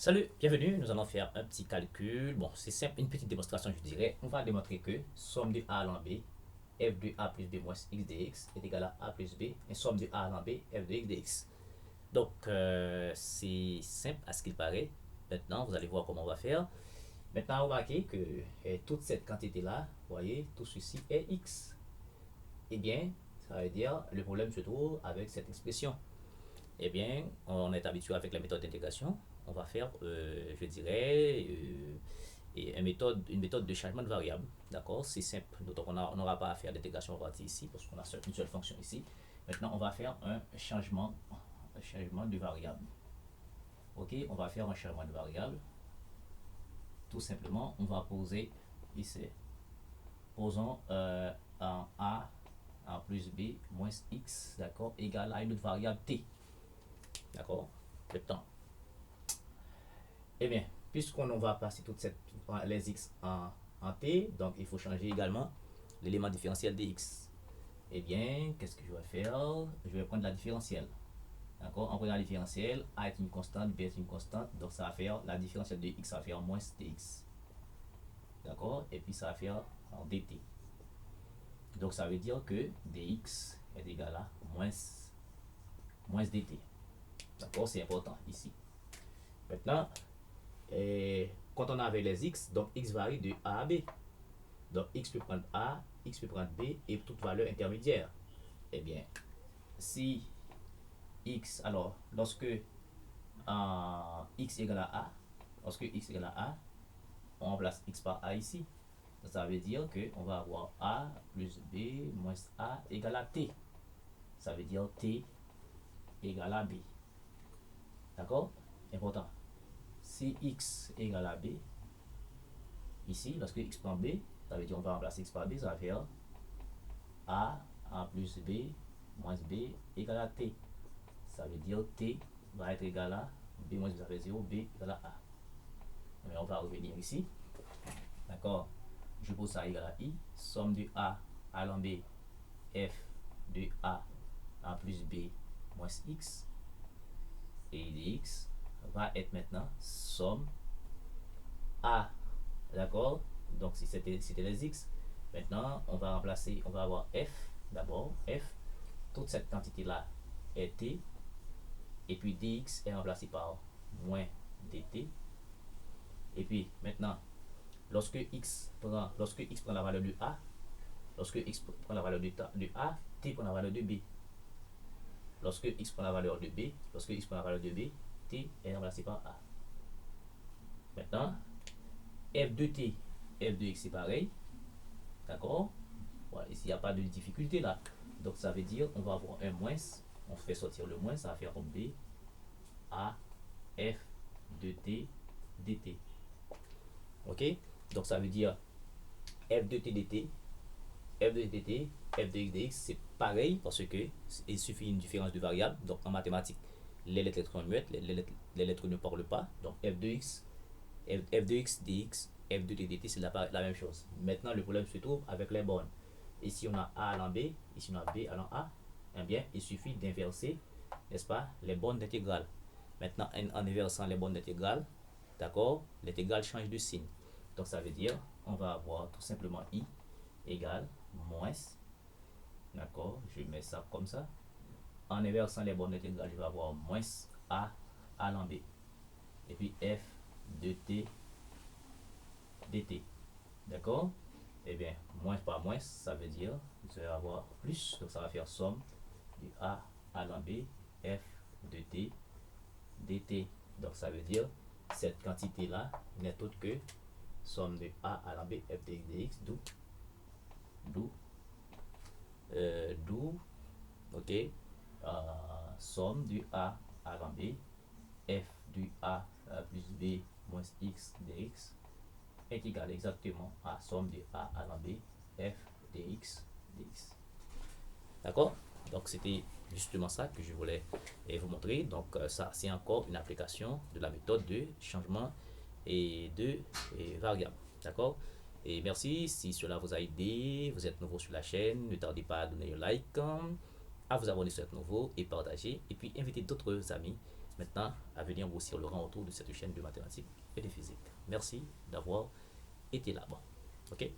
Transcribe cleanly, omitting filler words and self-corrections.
Salut, bienvenue. Nous allons faire un petit calcul. Bon, c'est simple, une petite démonstration, je dirais. On va démontrer que somme de A à B, f de A plus B moins x dx est égal à A plus B, et somme de A à B, f de x dx. Donc, c'est simple à ce qu'il paraît. Maintenant, vous allez voir comment on va faire. Maintenant, remarquez que toute cette quantité-là, vous voyez, tout ceci est x. Eh bien, ça veut dire, le problème se trouve avec cette expression. Eh bien, on est habitué avec la méthode d'intégration. On va faire, je dirais, une méthode de changement de variable. D'accord. C'est simple. Donc, on n'aura pas à faire d'intégration partie ici parce qu'on a une seule fonction ici. Maintenant, on va faire un changement de variable. Ok. On va faire un changement de variable. Tout simplement, on va poser ici. Posons un A en plus B moins X, d'accord, égal à une autre variable T. D'accord. Le temps. Eh bien, puisqu'on va passer les x en t, donc il faut changer également l'élément différentiel de x. Eh bien, qu'est-ce que je vais faire? Je vais prendre la différentielle. D'accord. En prenant la différentielle, a est une constante, b est une constante, donc ça va faire la différentielle de x, ça va faire moins dx. D'accord. Et puis ça va faire en dt. Donc ça veut dire que dx est égal à moins dt. D'accord. C'est important ici. Maintenant, quand on avait les x, donc x varie de A à B. Donc x peut prendre A, x peut prendre B et toute valeur intermédiaire. Eh bien, si x, alors lorsque x égale à A, lorsque x égale à A, on remplace x par A ici. Ça veut dire qu'on va avoir A plus B moins A égale à T. Ça veut dire T égale à B. D'accord? Important. Si x égale à B, ici, lorsque x prend B, ça veut dire qu'on va remplacer x par B, ça va faire A plus B moins B égale à T. Ça veut dire T va être égal à B moins B, ça fait 0, B égale à A. Mais on va revenir ici. D'accord. Je pose ça égal à I. Somme de A à B, F de A plus B moins X. Et dx va être maintenant somme A. D'accord. Donc si c'était les X. Maintenant, on va remplacer, on va avoir F d'abord. F, toute cette quantité-là est T. Et puis dx est remplacé par moins dt. Et puis maintenant, lorsque x prend la valeur de a, lorsque x prend la valeur de a, t prend la valeur de b. Lorsque x prend la valeur de b, t est remplacé par a. Maintenant, f de t, f de x c'est pareil. D'accord. Voilà, ici il n'y a pas de difficulté là. Donc ça veut dire on va avoir un moins, on fait sortir le moins, ça va faire b a f de t dt. Ok. Donc ça veut dire f de t dt, f de t dt, f de x dx, c'est pareil parce que il suffit une différence de variable. Donc en mathématiques, les lettres sont muettes, les lettres ne parlent pas. Donc f de x, f de x dx, f de t dt, c'est la même chose. Maintenant, le problème se trouve avec les bornes. Ici, on a a allant b, ici, on a b allant a. Eh bien, il suffit d'inverser, n'est-ce pas, les bornes d'intégrale. Maintenant, en inversant les bornes d'intégrale, d'accord, l'intégrale change de signe. Donc, ça veut dire, on va avoir tout simplement i égale moins, d'accord, je mets ça comme ça. En inversant les bornes d'intégrale, je vais avoir moins a allant b. Et puis f de t dt. D'accord. Et bien, moins par moins, ça veut dire, je vais avoir plus, donc ça va faire somme de a allant b, f de t dt. Donc ça veut dire, cette quantité-là n'est autre que somme de a allant b, f de x dx, d'où, ok, somme du a allant b, f du a plus b moins x dx est égal exactement à somme de a allant b, f dx dx. D'accord. Donc c'était justement ça que je voulais vous montrer. Donc ça c'est encore une application de la méthode de changement et de variable. D'accord. Et merci si cela vous a aidé. Vous êtes nouveau sur la chaîne, ne tardez pas à donner un like, à vous abonner si vous êtes nouveau et partager. Et puis invitez d'autres amis maintenant à venir grossir le rang autour de cette chaîne de mathématiques et de physique. Merci d'avoir été là-bas. OK?